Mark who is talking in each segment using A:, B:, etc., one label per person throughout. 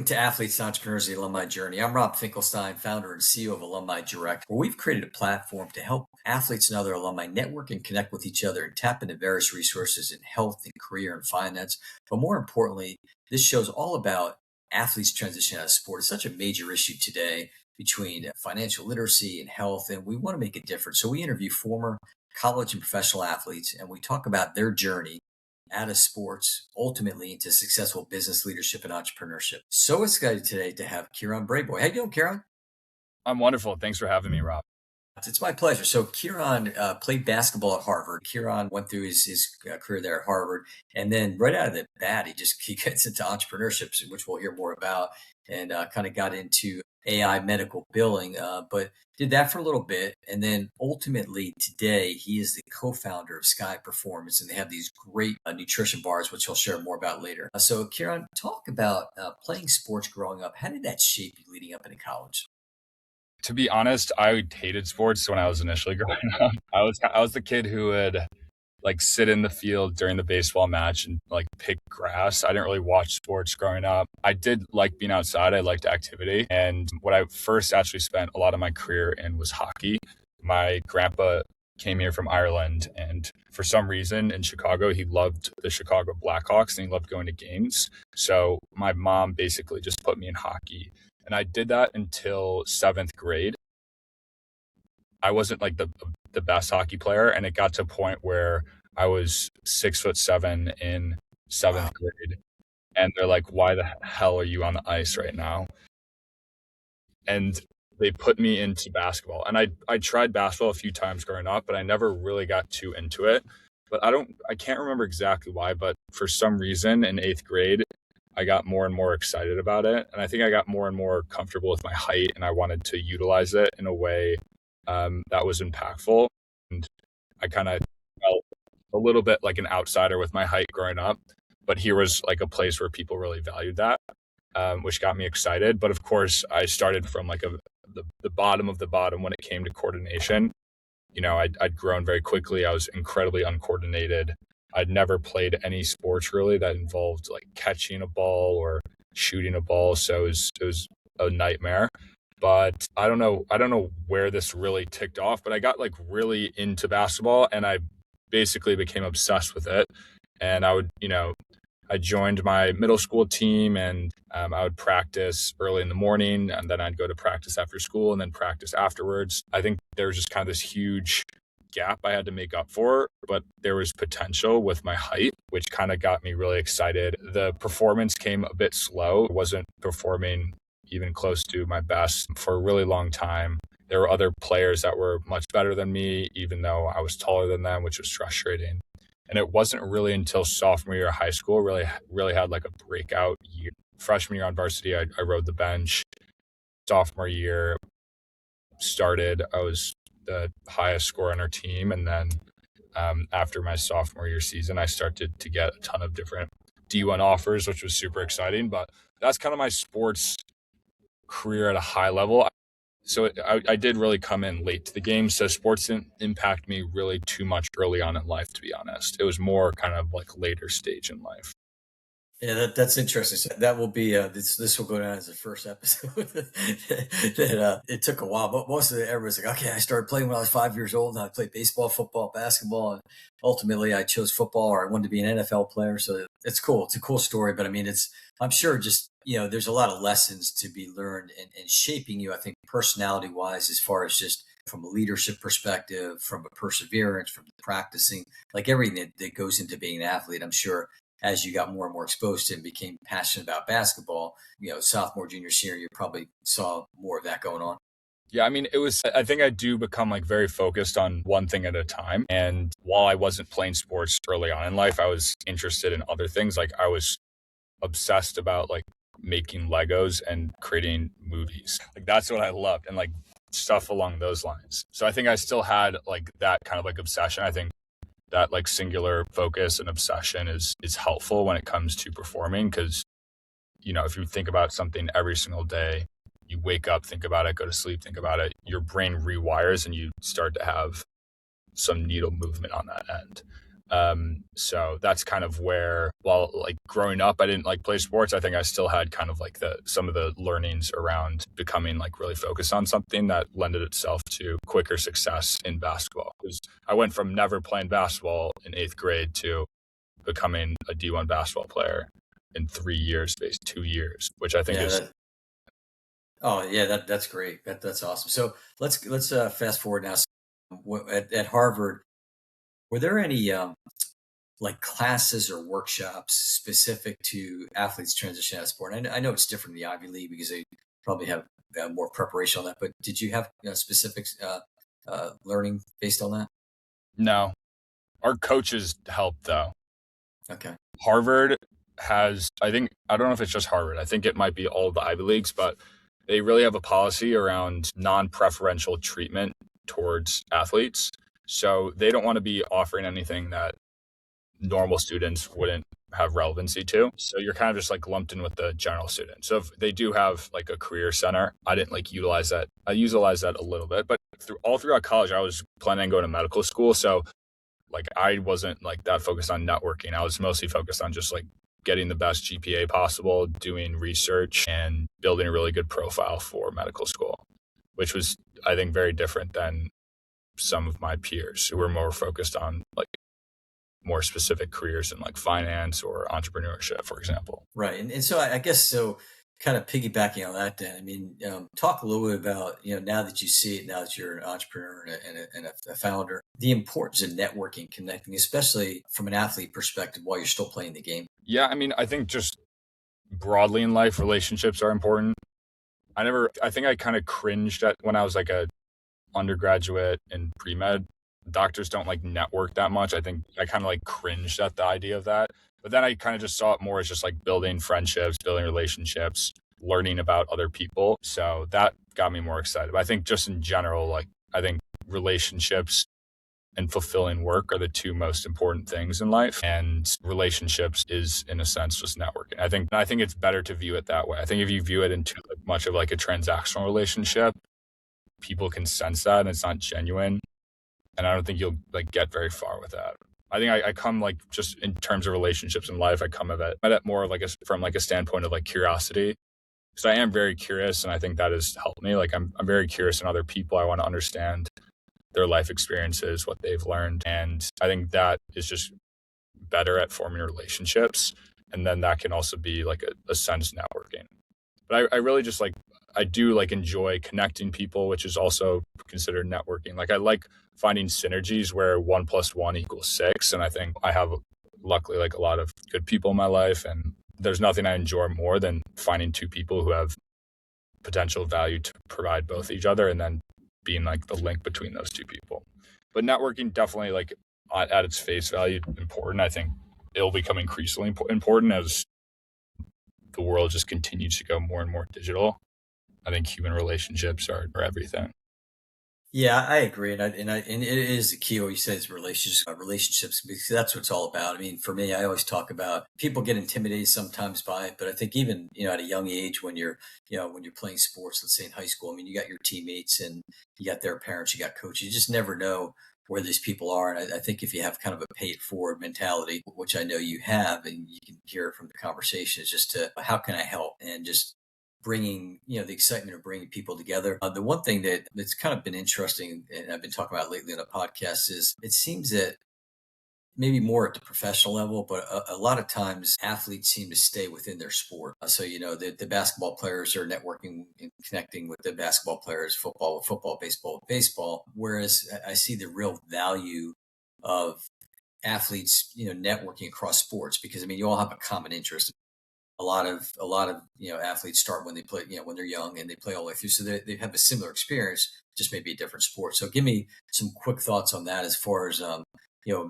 A: to Athletes and Entrepreneurs, the Alumni Journey. I'm Rob Finkelstein, founder and CEO of Alumni Direct, where we've created a platform to help athletes and other alumni network and connect with each other and tap into various resources in health and career and finance. But more importantly, this show's all about athletes transition out of sport. It's such a major issue today between financial literacy and health, and we want to make a difference. So we interview former college and professional athletes, and we talk about their journey out of sports, ultimately into successful business leadership and entrepreneurship. So excited today to have Ciaran Brayboy. How you doing, Ciaran?
B: I'm wonderful. Thanks for having me, Rob.
A: It's my pleasure. So Ciaran played basketball at Harvard. Ciaran went through his career there at Harvard, and then right out of the bat, he gets into entrepreneurship, which we'll hear more about, and kind of got into AI medical billing, but did that for a little bit, and then ultimately today he is the co-founder of Skye Performance, and they have these great nutrition bars, which he'll share more about later. So Ciaran, talk about playing sports growing up. How did that shape you leading up into college?
B: To be honest, I hated sports when I was initially growing up. I was the kid who would like sit in the field during the baseball match and like pick grass. I didn't really watch sports growing up. I did like being outside. I liked activity. And what I first actually spent a lot of my career in was hockey. My grandpa came here from Ireland, and for some reason in Chicago, he loved the Chicago Blackhawks and he loved going to games. So my mom basically just put me in hockey. And I did that until seventh grade. I wasn't like the best hockey player, and it got to a point where I was 6'7" in seventh grade, and they're like, "Why the hell are you on the ice right now?" And they put me into basketball, and I tried basketball a few times growing up, but I never really got too into it. But I can't remember exactly why, but for some reason in eighth grade, I got more and more excited about it, and I think I got more and more comfortable with my height, and I wanted to utilize it in a way that was impactful. And I kind of felt a little bit like an outsider with my height growing up, but here was like a place where people really valued that, which got me excited. But of course, I started from like the bottom of the bottom when it came to coordination. I'd grown very quickly. I was incredibly uncoordinated. I'd never played any sports really that involved like catching a ball or shooting a ball, so it was a nightmare. But I don't know where this really ticked off, but I got like really into basketball and I basically became obsessed with it. And I joined my middle school team, and I would practice early in the morning, and then I'd go to practice after school and then practice afterwards. I think there was just kind of this huge gap I had to make up for, but there was potential with my height, which kind of got me really excited. The performance came a bit slow. I wasn't performing even close to my best for a really long time. There were other players that were much better than me, even though I was taller than them, which was frustrating. And it wasn't really until sophomore year of high school really had like a breakout year. Freshman year on varsity, I rode the bench. Sophomore year started, I was the highest scorer on our team. And then after my sophomore year season, I started to get a ton of different D1 offers, which was super exciting. But that's kind of my sports career at a high level. So I did really come in late to the game. So sports didn't impact me really too much early on in life, to be honest. It was more kind of like later stage in life.
A: Yeah, that's interesting. So that will be this will go down as the first episode. that it took a while, but most of everybody's like, okay, I started playing when I was 5 years old, and I played baseball, football, basketball, and ultimately I chose football, or I wanted to be an NFL player. So it's cool. It's a cool story, but I mean, I'm sure just there's a lot of lessons to be learned and shaping you. I think personality wise, as far as just from a leadership perspective, from a perseverance, from practicing, like everything that goes into being an athlete. I'm sure as you got more and more exposed to it and became passionate about basketball, sophomore, junior, senior, you probably saw more of that going on.
B: Yeah, I mean, I think I do become like very focused on one thing at a time. And while I wasn't playing sports early on in life, I was interested in other things. Like I was obsessed about like making Legos and creating movies. Like that's what I loved, and like stuff along those lines. So I think I still had like that kind of like obsession. I think that like singular focus and obsession is helpful when it comes to performing, because if you think about something every single day, you wake up, think about it, go to sleep, think about it, your brain rewires and you start to have some needle movement on that end. So that's kind of where, while like growing up, I didn't like play sports. I think I still had kind of like some of the learnings around becoming like really focused on something that lended itself to quicker success in basketball. Because I went from never playing basketball in 8th grade to becoming a D1 basketball player in 3 years, based 2 years, which I think is.
A: That's great. That's awesome. So let's fast forward now. So, at Harvard, were there any like classes or workshops specific to athletes transition out of sport? I know it's different in the Ivy League because they probably have more preparation on that. But did you have specific learning based on that?
B: No, our coaches helped though.
A: Okay.
B: Harvard has, I don't know if it's just Harvard. I think it might be all the Ivy Leagues, but they really have a policy around non-preferential treatment towards athletes. So they don't want to be offering anything that normal students wouldn't have relevancy to. So you're kind of just like lumped in with the general student. So if they do have like a career center, I didn't like utilize that. I utilized that a little bit, but throughout college, I was planning on going to medical school. So like I wasn't like that focused on networking. I was mostly focused on just like getting the best GPA possible, doing research and building a really good profile for medical school, which was, I think, very different than some of my peers who were more focused on like more specific careers in like finance or entrepreneurship, for example.
A: Right. And so I guess so kind of piggybacking on that, Dan, I mean, talk a little bit about, now that you see it, now that you're an entrepreneur and a founder, the importance of networking, connecting, especially from an athlete perspective while you're still playing the game.
B: Yeah. I mean, I think just broadly in life, relationships are important. I think I kind of cringed at when I was like a undergraduate in pre-med. Doctors don't like network that much. I think I kind of like cringed at the idea of that. But then I kind of just saw it more as just like building friendships, building relationships, learning about other people. So that got me more excited. But I think just in general, like I think relationships and fulfilling work are the two most important things in life. And relationships is in a sense just networking. I think it's better to view it that way. I think if you view it into like much of like a transactional relationship, people can sense that and it's not genuine. And I don't think you'll like get very far with that. I think I come like just in terms of relationships in life, I come at it more like from like a standpoint of like curiosity. Because I am very curious and I think that has helped me. Like I'm very curious in other people. I want to understand their life experiences, what they've learned. And I think that is just better at forming relationships. And then that can also be like a sense networking. But I really just like, I do like enjoy connecting people, which is also considered networking. Like I like finding synergies where 1 + 1 = 6. And I think I have luckily like a lot of good people in my life. And there's nothing I enjoy more than finding two people who have potential value to provide both each other and then being like the link between those two people. But networking definitely like at its face value important. I think it'll become increasingly important as the world just continues to go more and more digital. I think human relationships are everything.
A: Yeah, I agree, and it is the key. What you said is relationships, because that's what it's all about. I mean, for me, I always talk about people get intimidated sometimes by it, but I think even at a young age when you're when you're playing sports, let's say in high school, I mean, you got your teammates and you got their parents, you got coaches. You just never know where these people are, and I think if you have kind of a pay it forward mentality, which I know you have, and you can hear it from the conversation, is just to how can I help and just bringing the excitement of bringing people together. The one thing that's kind of been interesting and I've been talking about lately on a podcast is it seems that maybe more at the professional level, but a lot of times athletes seem to stay within their sport. So the basketball players are networking and connecting with the basketball players, football with football, baseball with baseball, whereas I see the real value of athletes networking across sports, because I mean you all have a common interest. A lot of athletes start when they play when they're young and they play all the way through, so they have a similar experience, just maybe a different sport. So give me some quick thoughts on that as far as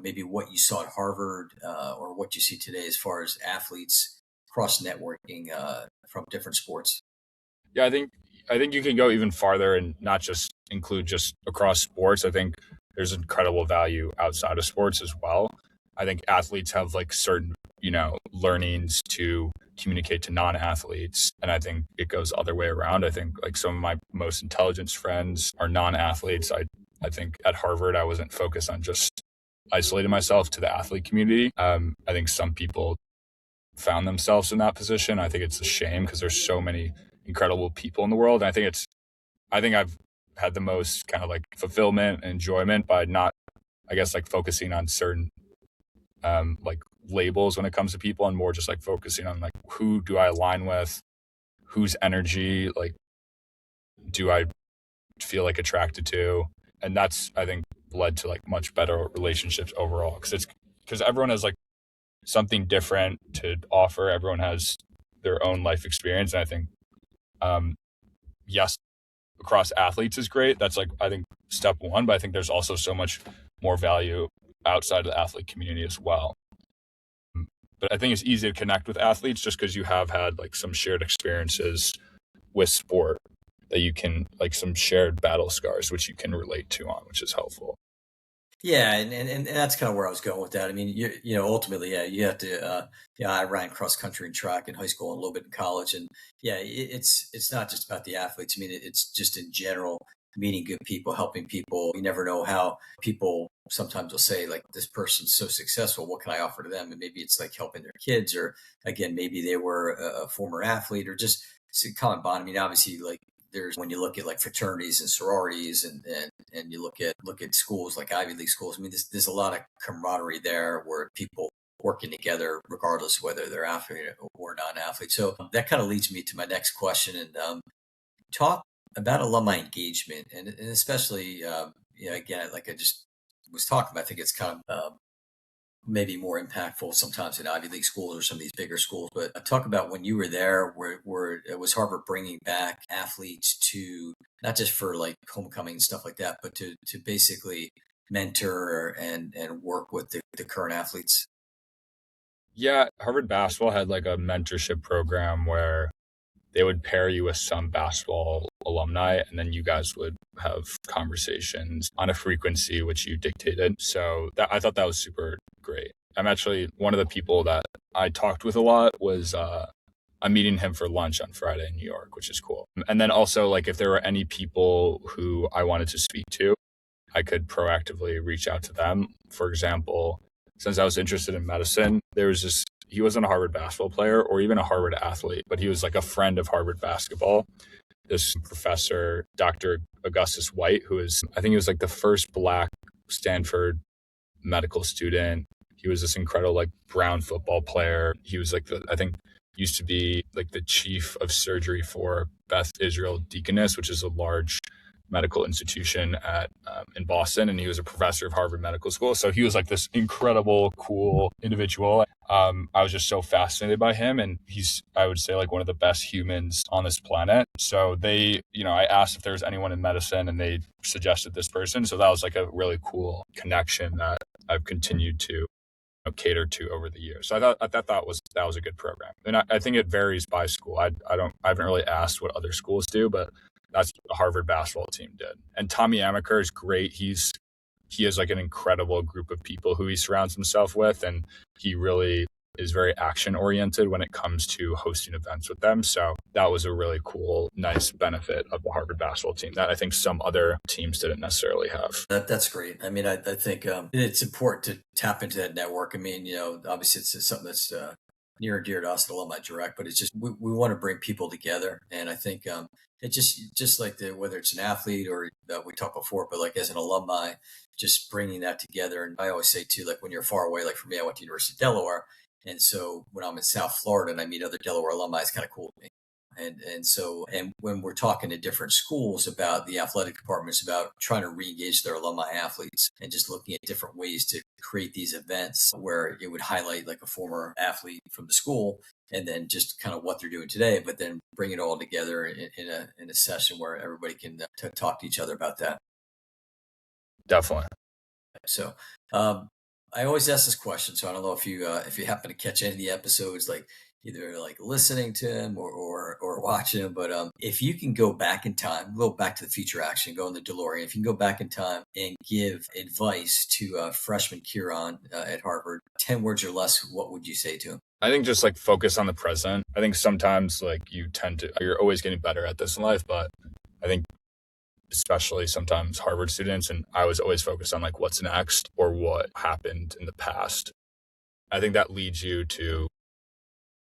A: maybe what you saw at Harvard or what you see today as far as athletes cross networking from different sports.
B: Yeah, I think you can go even farther and not just include just across sports. I think there's incredible value outside of sports as well. I think athletes have like certain learnings to communicate to non-athletes, and I think it goes the other way around. I think like some of my most intelligent friends are non-athletes. I think at Harvard I wasn't focused on just isolated myself to the athlete community. I think some people found themselves in that position. I think it's a shame because there's so many incredible people in the world. And I think I've had the most kind of like fulfillment and enjoyment by not, I guess, like focusing on certain like labels when it comes to people, and more just like focusing on like who do I align with, whose energy like do I feel like attracted to. And that's, I think, led to like much better relationships overall, because everyone has like something different to offer. Everyone has their own life experience. And I think, yes, across athletes is great. That's like, I think, step one, but I think there's also so much more value outside of the athlete community as well. But I think it's easy to connect with athletes just because you have had like some shared experiences with sport that you can, like some shared battle scars, which you can relate to on, which is helpful.
A: Yeah, and that's kind of where I was going with that. I mean, ultimately, yeah, you have to. I ran cross country and track in high school and a little bit in college, and yeah, it's not just about the athletes. I mean, it's just in general meeting good people, helping people. You never know how people sometimes will say like, this person's so successful, what can I offer to them? And maybe it's like helping their kids, or again, maybe they were a former athlete, or just it's a common bond. I mean, obviously, like there's when you look at like fraternities and sororities, and you look at schools like Ivy League schools. I mean, there's a lot of camaraderie there where people working together, regardless of whether they're athlete or non-athlete. So that kind of leads me to my next question, and talk about alumni engagement, and especially, again, like I just was talking about, I think it's kind of maybe more impactful sometimes in Ivy League schools or some of these bigger schools. But talk about when you were there, where it was Harvard bringing back athletes to not just for like homecoming and stuff like that, but to basically mentor and work with the current athletes.
B: Yeah, Harvard basketball had like a mentorship program where they would pair you with some basketball alumni, and then you guys would have conversations on a frequency which you dictated. So I thought that was super great. I'm actually one of the people that I talked with a lot was I'm meeting him for lunch on Friday in New York, which is cool. And then also, like, if there were any people who I wanted to speak to, I could proactively reach out to them. For example, since I was interested in medicine, there was this, he wasn't a Harvard basketball player or even a Harvard athlete, but he was like a friend of Harvard basketball. This professor, Dr. Augustus White, who is, I think he was like the first Black Stanford medical student. He was this incredible like Brown football player. He was like I think used to be like the chief of surgery for Beth Israel Deaconess, which is a large medical institution in Boston, and he was a professor of Harvard Medical School. So he was like this incredible, cool individual. I was just so fascinated by him, and he's, I would say, like one of the best humans on this planet. So I asked if there was anyone in medicine, and they suggested this person. So that was like a really cool connection that I've continued to cater to over the years. So I thought that was a good program, and I think it varies by school. I haven't really asked what other schools do, but that's what the Harvard basketball team did. And Tommy Amaker is great. He has like an incredible group of people who he surrounds himself with, and he really is very action oriented when it comes to hosting events with them. So that was a really cool, nice benefit of the Harvard basketball team that I think some other teams didn't necessarily have.
A: That's great. I mean, I think it's important to tap into that network. I mean, obviously it's something that's near and dear to us at Alumni Direct, but it's just we want to bring people together, and I think it just like whether it's an athlete or we talked before, but like as an alumni, just bringing that together. And I always say too, like when you're far away, like for me, I went to University of Delaware, and so when I'm in South Florida and I meet other Delaware alumni, it's kind of cool to me. And when we're talking to different schools about the athletic departments, about trying to re-engage their alumni athletes and just looking at different ways to create these events where it would highlight like a former athlete from the school, and then just kind of what they're doing today, but then bring it all together in a session where everybody can talk to each other about that.
B: Definitely.
A: So I always ask this question, so I don't know if you happen to catch any of the episodes, like either like listening to him or watching him. But if you can go back in time, go back to the future action, go in the DeLorean, if you can go back in time and give advice to freshman Ciaran at Harvard, 10 words or less, what would you say to him?
B: I think just like focus on the present. I think sometimes like you're always getting better at this in life, but I think especially sometimes Harvard students. And I was always focused on like what's next or what happened in the past. I think that leads you to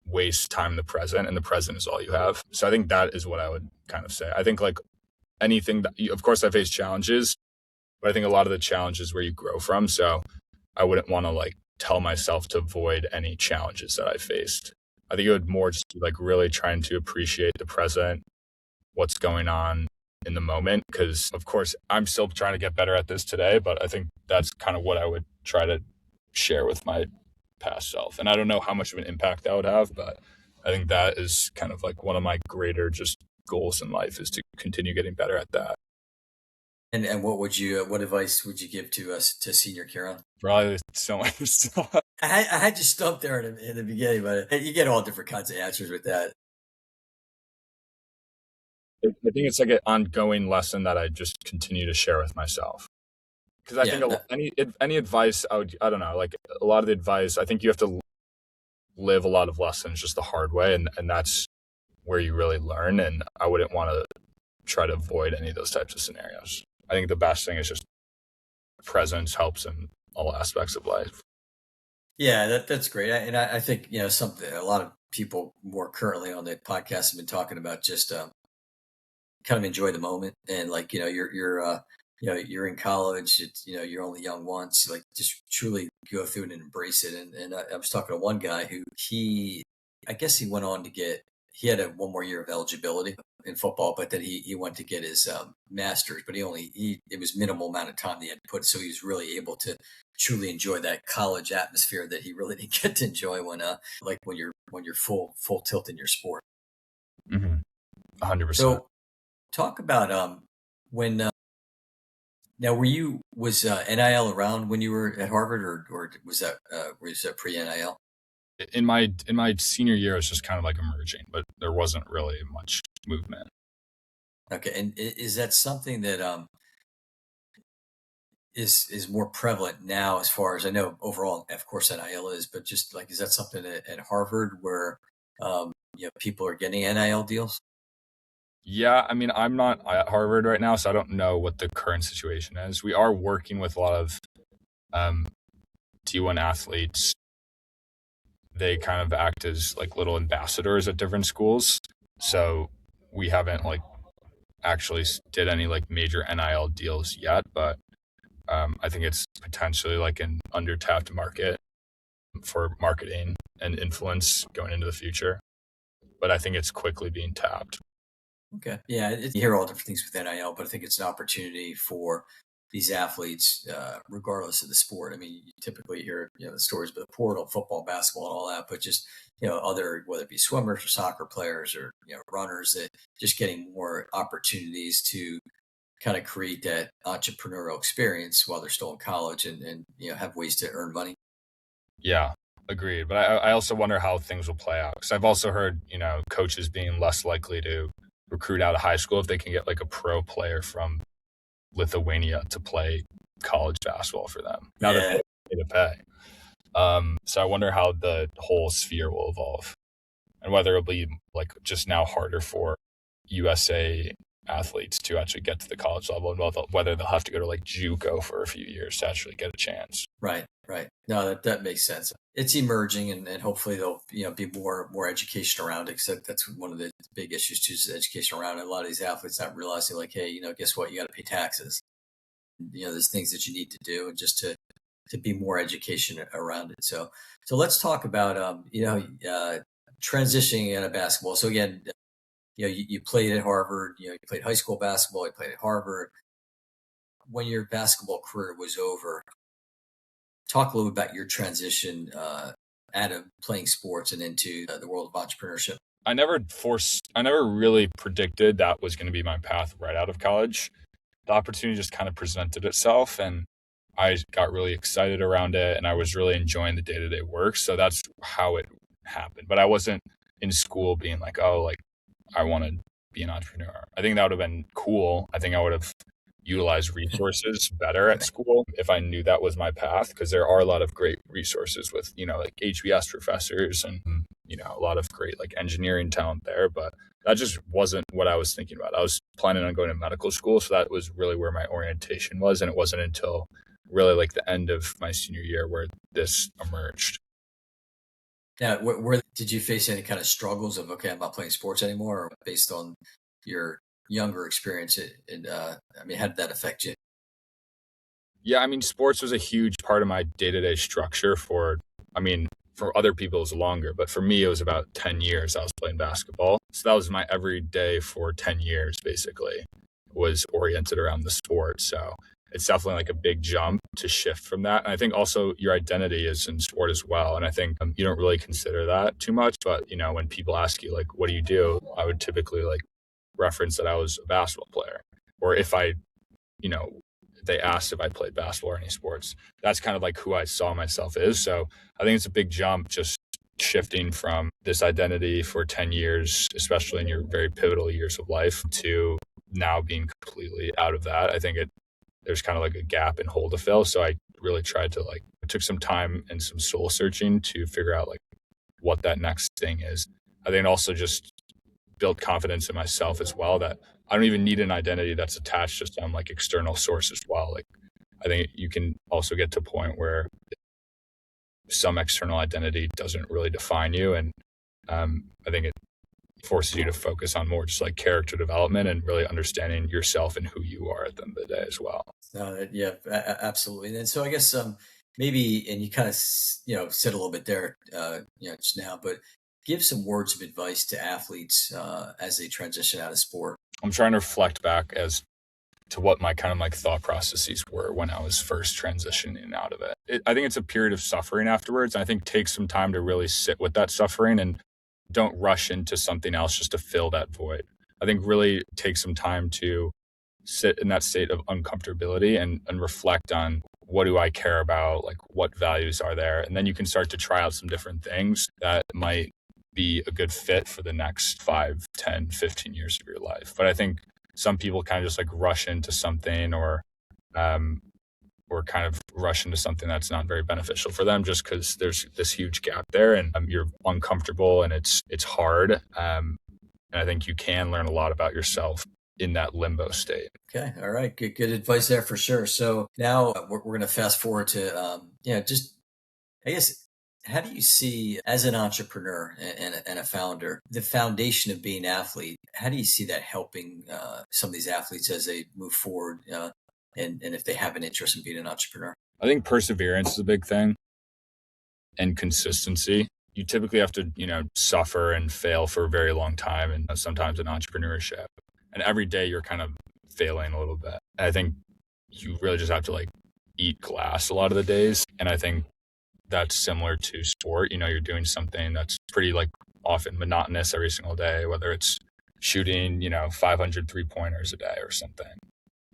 B: waste time in the present, and the present is all you have. So I think that is what I would kind of say. I think like anything that, of course, I face challenges, but I think a lot of the challenges where you grow from. So I wouldn't want to like tell myself to avoid any challenges that I faced. I think it would more just be like really trying to appreciate the present, what's going on in the moment. Because of course, I'm still trying to get better at this today, but I think that's kind of what I would try to share with my past self. And I don't know how much of an impact that would have, but I think that is kind of like one of my greater just goals in life, is to continue getting better at that.
A: And what advice would you give to us to senior Ciaran?
B: Probably so much stuff.
A: I had you stumped there in the beginning, but you get all different kinds of answers with that.
B: I think it's like an ongoing lesson that I just continue to share with myself. Because I think any advice, I don't know, like a lot of the advice, I think you have to live a lot of lessons just the hard way, and that's where you really learn. And I wouldn't want to try to avoid any of those types of scenarios. I think the best thing is just presence helps in all aspects of life.
A: Yeah, that's great. I think, something a lot of people more currently on the podcast have been talking about, just kind of enjoy the moment. And like, you're in college, it's, you're only young once, like just truly go through it and embrace it. And I was talking to one guy who I guess he went on to he had one more year of eligibility in football, but then he went to get his master's, but it was minimal amount of time that he had to put. So he was really able to truly enjoy that college atmosphere that he really didn't get to enjoy when you're full tilt in your sport.
B: 100%.
A: So talk about when now was NIL around when you were at Harvard, or was that pre NIL?
B: In my senior year, it was just kind of like emerging, but there wasn't really much movement.
A: Okay, and is that something that is more prevalent now? As far as I know, overall, of course, NIL is, but just like, is that something at Harvard where people are getting NIL deals?
B: Yeah, I mean, I'm not at Harvard right now, so I don't know what the current situation is. We are working with a lot of D1 athletes. They kind of act as like little ambassadors at different schools. So we haven't like actually did any like major NIL deals yet, but I think it's potentially like an undertapped market for marketing and influence going into the future. But I think it's quickly being tapped.
A: Okay. Yeah, you hear all different things with NIL, but I think it's an opportunity for these athletes, regardless of the sport. I mean, you typically hear the stories about the portal, football, basketball, and all that, but just other, whether it be swimmers or soccer players or runners, that just getting more opportunities to kind of create that entrepreneurial experience while they're still in college, and have ways to earn money.
B: Yeah, agreed. But I also wonder how things will play out, because I've also heard coaches being less likely to recruit out of high school if they can get like a pro player from Lithuania to play college basketball for them. Now that they to pay. So I wonder how the whole sphere will evolve, and whether it'll be like just now harder for USA athletes to actually get to the college level, and whether they'll have to go to like JUCO for a few years to actually get a chance.
A: Right. No, that makes sense. It's emerging, and hopefully there'll be more education around it, because that's one of the big issues too, is education around it. A lot of these athletes not realizing, like, hey, guess what? You got to pay taxes. There's things that you need to do, and just to be more education around it. So let's talk about transitioning out of basketball. So again, you played at Harvard. You played high school basketball. You played at Harvard. When your basketball career was over, talk a little bit about your transition out of playing sports and into the world of entrepreneurship.
B: I never really predicted that was going to be my path right out of college. The opportunity just kind of presented itself, and I got really excited around it, and I was really enjoying the day-to-day work. So that's how it happened. But I wasn't in school being like, oh, like I want to be an entrepreneur. I think that would have been cool. I think I would have utilized resources better at school if I knew that was my path, because there are a lot of great resources with, like HBS professors and, a lot of great like engineering talent there. But that just wasn't what I was thinking about. I was planning on going to medical school, so that was really where my orientation was, and it wasn't until really like the end of my senior year where this emerged.
A: Now, where did you face any kind of struggles of, okay, I'm not playing sports anymore, or based on your younger experience? I mean, how did that affect you?
B: Yeah, I mean, sports was a huge part of my day-to-day structure I mean, for other people it was longer, but for me it was about 10 years I was playing basketball. So that was my everyday for 10 years, basically, was oriented around the sport. So it's definitely like a big jump to shift from that. And I think also your identity is in sport as well. And I think you don't really consider that too much, but when people ask you like, what do you do? I would typically like reference that I was a basketball player. Or if you know, they asked if I played basketball or any sports. That's kind of like who I saw myself as. So I think it's a big jump just shifting from this identity for 10 years, especially in your very pivotal years of life, to now being completely out of that. I think there's kind of like a gap and hole to fill. So I really tried to I took some time and some soul searching to figure out like what that next thing is. I think also just built confidence in myself as well, that I don't even need an identity that's attached to some like external source as well. Like I think you can also get to a point where some external identity doesn't really define you. And I think it forces you to focus on more just like character development and really understanding yourself and who you are at the end of the day as well.
A: Yeah, absolutely. And so I guess maybe, and you kind of said a little bit there, just now, but give some words of advice to athletes as they transition out of sport.
B: I'm trying to reflect back as to what my kind of like thought processes were when I was first transitioning out of it. I think it's a period of suffering afterwards. And I think take some time to really sit with that suffering and don't rush into something else just to fill that void. I think really take some time to sit in that state of uncomfortability and reflect on what do I care about? Like what values are there? And then you can start to try out some different things that might be a good fit for the next 5, 10, 15 years of your life. But I think some people kind of just like rush into something or kind of rush into something that's not very beneficial for them just because there's this huge gap there and you're uncomfortable and it's hard. And I think you can learn a lot about yourself in that limbo state.
A: Okay. All right. Good advice there for sure. So now we're going to fast forward to, just, I guess, how do you see as an entrepreneur and a founder, the foundation of being an athlete? How do you see that helping some of these athletes as they move forward and if they have an interest in being an entrepreneur?
B: I think perseverance is a big thing and consistency. You typically have to, suffer and fail for a very long time and sometimes in entrepreneurship. And every day you're kind of failing a little bit. And I think you really just have to like eat glass a lot of the days. And I think that's similar to sport. You're doing something that's pretty like often monotonous every single day, whether it's shooting, 500 3-pointers a day or something.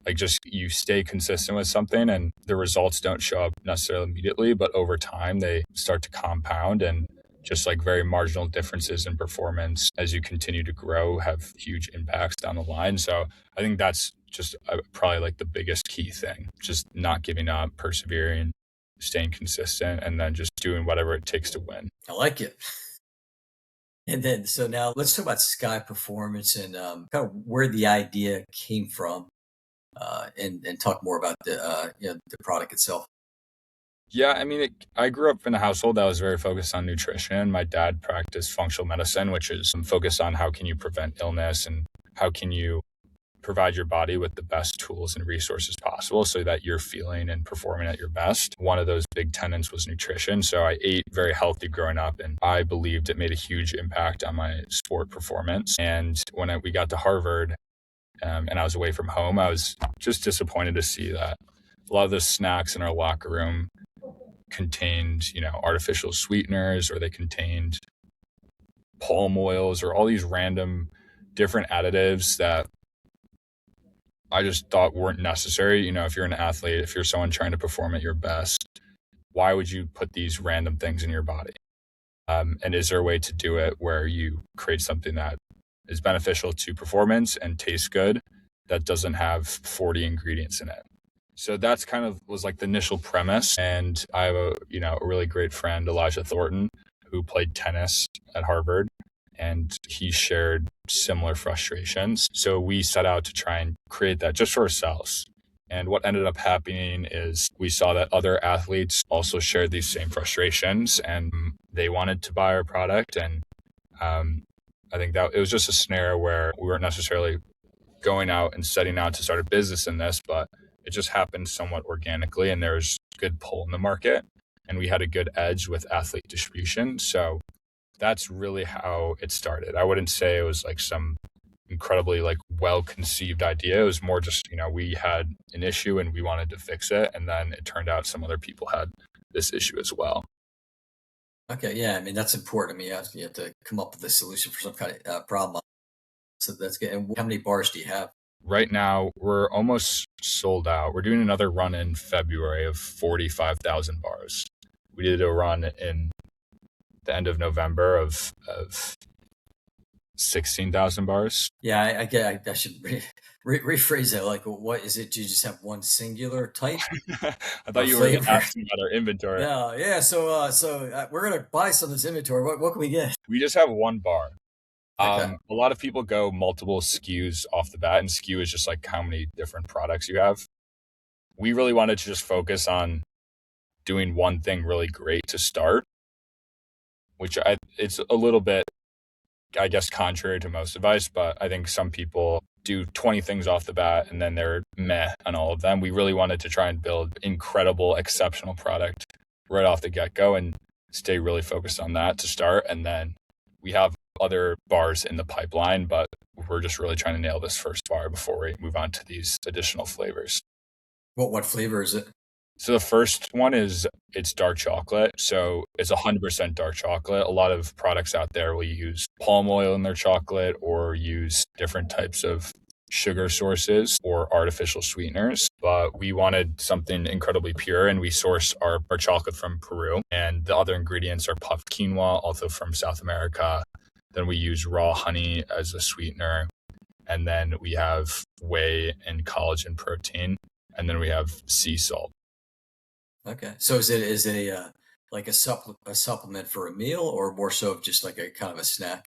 B: Like just you stay consistent with something and the results don't show up necessarily immediately, but over time they start to compound and just like very marginal differences in performance as you continue to grow have huge impacts down the line. So I think that's just probably like the biggest key thing, just not giving up, persevering, staying consistent, and then just doing whatever it takes to win.
A: I like it. And then, so now let's talk about Skye Performance and kind of where the idea came from, and talk more about the product itself.
B: Yeah, I mean, I grew up in a household that was very focused on nutrition. My dad practiced functional medicine, which is focused on how can you prevent illness and how can you provide your body with the best tools and resources possible so that you're feeling and performing at your best. One of those big tenets was nutrition. So I ate very healthy growing up and I believed it made a huge impact on my sport performance. And when we got to Harvard and I was away from home, I was just disappointed to see that a lot of the snacks in our locker room contained, artificial sweeteners or they contained palm oils or all these random different additives that I just thought weren't necessary. If you're an athlete, if you're someone trying to perform at your best, why would you put these random things in your body? And is there a way to do it where you create something that is beneficial to performance and tastes good that doesn't have 40 ingredients in it? So that's kind of was like the initial premise. And I have a really great friend, Elijah Thornton, who played tennis at Harvard. and he shared similar frustrations. So we set out to try and create that just for ourselves. And what ended up happening is we saw that other athletes also shared these same frustrations and they wanted to buy our product. And I think that it was just a scenario where we weren't necessarily going out and setting out to start a business in this, but it just happened somewhat organically and there was good pull in the market and we had a good edge with athlete distribution. So that's really how it started. I wouldn't say it was like some incredibly like well-conceived idea. It was more just, we had an issue and we wanted to fix it. And then it turned out some other people had this issue as well.
A: Okay, yeah, I mean that's important. I mean, you have to come up with a solution for some kind of problem. So that's good. And how many bars do you have?
B: Right now, we're almost sold out. We're doing another run in February of 45,000 bars. We did a run in the end of November of 16,000 bars.
A: Yeah, I get. I should rephrase that. Like, what is it? Do you just have one singular type
B: I thought
A: of
B: you were
A: flavor?
B: asking about our inventory.
A: No, yeah. So, we're gonna buy some of this inventory. What can we get?
B: We just have one bar.
A: Okay.
B: A lot of people go multiple SKUs off the bat, and SKU is just like how many different products you have. We really wanted to just focus on doing one thing really great to start, which it's a little bit, I guess, contrary to most advice, but I think some people do 20 things off the bat and then they're meh on all of them. We really wanted to try and build incredible, exceptional product right off the get-go and stay really focused on that to start. And then we have other bars in the pipeline, but we're just really trying to nail this first bar before we move on to these additional flavors.
A: What flavor is it?
B: So the first one it's dark chocolate. So it's 100% dark chocolate. A lot of products out there will use palm oil in their chocolate or use different types of sugar sources or artificial sweeteners. But we wanted something incredibly pure and we source our chocolate from Peru. And the other ingredients are puffed quinoa, also from South America. Then we use raw honey as a sweetener. And then we have whey and collagen protein. And then we have sea salt.
A: Okay. So is it a like a supplement for a meal, or more so of just like a kind of a snack?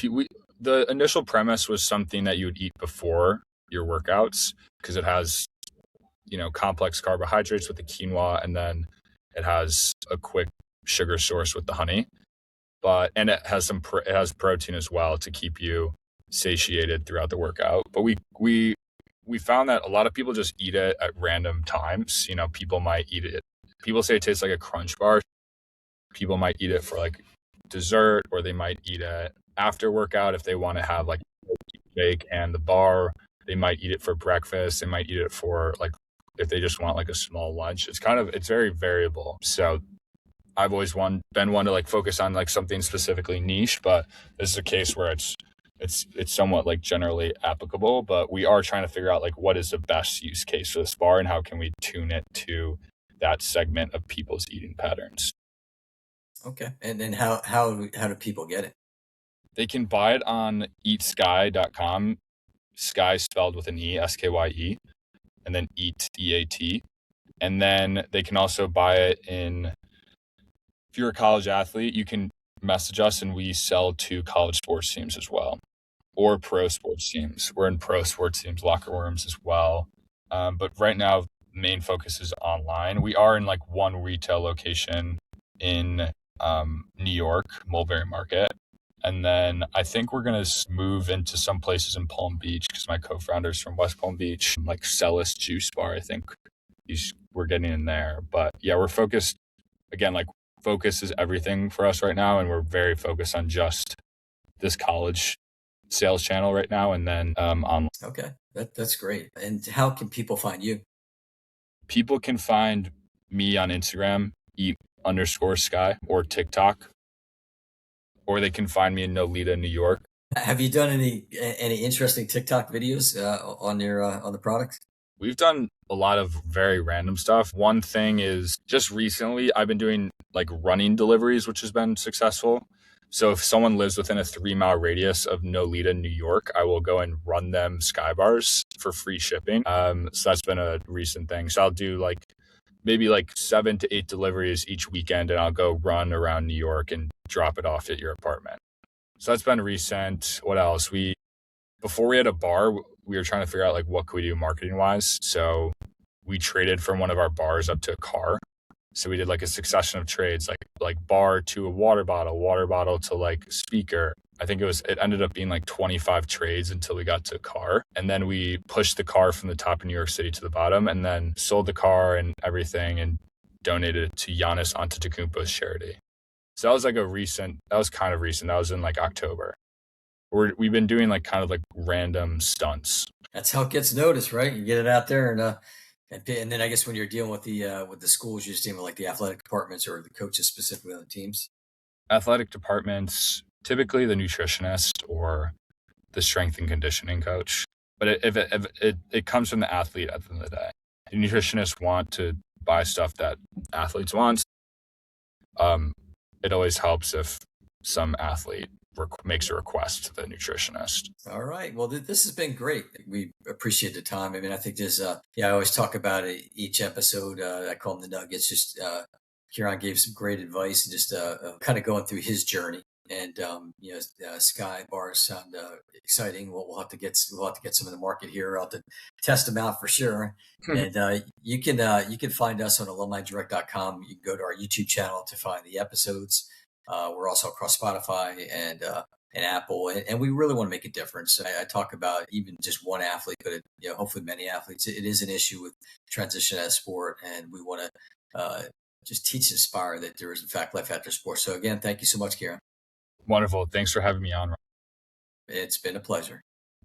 B: The initial premise was something that you would eat before your workouts because it has, complex carbohydrates with the quinoa, and then it has a quick sugar source with the honey. And it has it has protein as well to keep you satiated throughout the workout. But we found that a lot of people just eat it at random times. People might eat it. People say it tastes like a Crunch bar. People might eat it for like dessert, or they might eat it after workout if they want to have like a shake and the bar. They might eat it for breakfast. They might eat it for like if they just want like a small lunch. It's very variable. So I've always been one to like focus on like something specifically niche, but this is a case where it's somewhat like generally applicable, but we are trying to figure out like what is the best use case for this bar and how can we tune it to that segment of people's eating patterns.
A: Okay. And then how do people get it?
B: They can buy it on eatskye.com. Skye spelled with an E, Skye, and then eat, EAT. And then they can also buy it if you're a college athlete, you can message us and we sell to college sports teams as well, or pro sports teams. We're in pro sports teams, locker rooms as well. But right now, main focus is online. We are in like one retail location in New York, Mulberry Market. And then I think we're going to move into some places in Palm Beach because my co-founder's from West Palm Beach, like Celis Juice Bar. I think we're getting in there. But yeah, we're focused, again, like focus is everything for us right now. And we're very focused on just this college sales channel right now. And then online.
A: Okay. That's great. And how can people find you?
B: People can find me on Instagram, eat_Skye, or TikTok, or they can find me in Nolita, New York.
A: Have you done any interesting TikTok videos on the product?
B: We've done a lot of very random stuff. One thing is just recently I've been doing like running deliveries, which has been successful. So if someone lives within a 3-mile radius of Nolita, New York, I will go and run them Skye bars for free shipping. So that's been a recent thing. So I'll do maybe 7 to 8 deliveries each weekend, and I'll go run around New York and drop it off at your apartment. So that's been recent. What else? Before we had a bar, we were trying to figure out like what could we do marketing wise. So we traded from one of our bars up to a car. So we did like a succession of trades, like bar to a water bottle to like speaker. I think it ended up being like 25 trades until we got to a car. And then we pushed the car from the top of New York City to the bottom and then sold the car and everything and donated it to Giannis Antetokounmpo's charity. So that was kind of recent. That was in like October. We've been doing like kind of like random stunts.
A: That's how it gets noticed, right? You get it out there, and then I guess when you're dealing with the schools, you're just dealing with like the athletic departments or the coaches specifically on the teams.
B: Athletic departments, typically the nutritionist or the strength and conditioning coach. But if it comes from the athlete at the end of the day. The nutritionists want to buy stuff that athletes want. It always helps if some athlete makes a request to the nutritionist.
A: All right. Well, this has been great. We appreciate the time. I mean, I think I always talk about it each episode. I call them the nuggets. Just Ciaran gave some great advice and just kind of going through his journey. And Skye bars sound exciting. We'll have to get some in the market here. I'll have to test them out for sure. And you can find us on alumnidirect.com. You can go to our YouTube channel to find the episodes. We're also across Spotify and Apple, and we really want to make a difference. I talk about even just one athlete, but hopefully many athletes. It is an issue with transition as sport, and we want to just teach and inspire that there is in fact life after sports. So again, thank you so much, Ciaran.
B: Wonderful. Thanks for having me on.
A: It's been a pleasure.